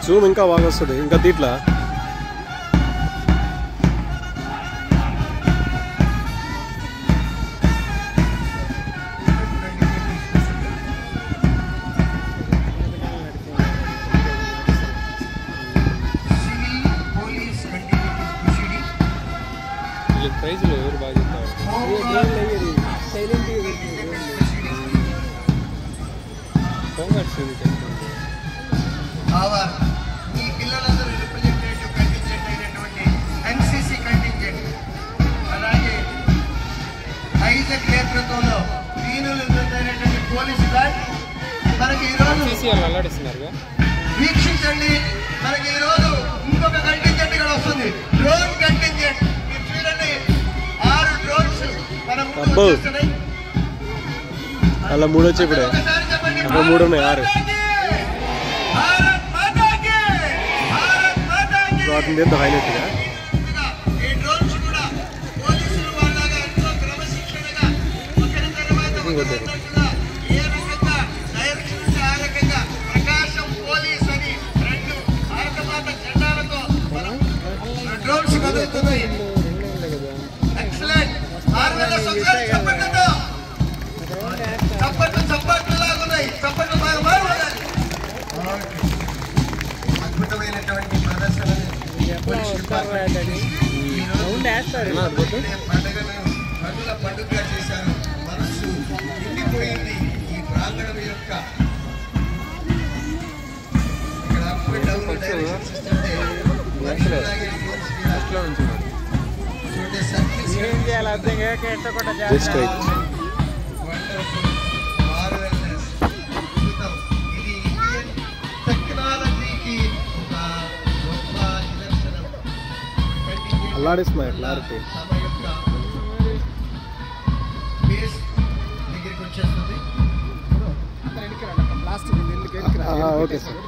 Zoom ఇంకా బాగా వస్తుంది ఇంకా దీంట్లో. ప్రైజ్లో ఎవరు బాగా చెప్తారు? ఈ పిల్లలందరూ రిప్రజెంటేటివ్ కంటింజెంట్ అయినటువంటి ఎన్సీసీ కంటింజెంట్, అలాగే ఐజక్ నేతృత్వంలో దీనులైనటువంటి పోలీసు గార్డ్ మనకి ఈరోజు వీక్షించండి. మనకి ఈరోజు ఇంకొక కంటింజెంట్ కూడా వస్తుంది, డ్రోన్ కంటింజెంట్. మీరు చూడండి, 6 డ్రోన్స్ మన ముందు వస్తున్నాయి. అలా 3 వచ్చి ఇప్పుడు 3 ఉన్నాయి, 6 వాటిని ఎంత హైలైట్గా ఈ డ్రోన్స్ కూడా పోలీసులు వాళ్ళగా ఎంతో క్రమశిక్షణగా ఒకరి తర్వాత ఏ విధంగా డైరెక్షన్ ఆ రకంగా ప్రకాశం పోలీస్ అని 2 భారతమాత జెండాలతో డ్రోన్స్ కదులుతున్నాయి. ఎక్సలెంట్. 600 సంవత్సరాలు చప్పట్లతో చప్పట్లు లాగున్నాయి. చప్పట్లు బాగా మారుతాయి. అద్భుతమైనటువంటి ప్రదర్శనలు పండుగ చేశారు. మనస్సు నిండిపోయింది ఈ ప్రాంగణం యొక్క. ఇక్కడ అప్ అండ్ డౌన్ డైరెక్షన్స్ ఇస్తుంటే అల్లాడిస్తున్నాయి క్లారిటీ. దగ్గరికి వచ్చేస్తుంది. Okay sir.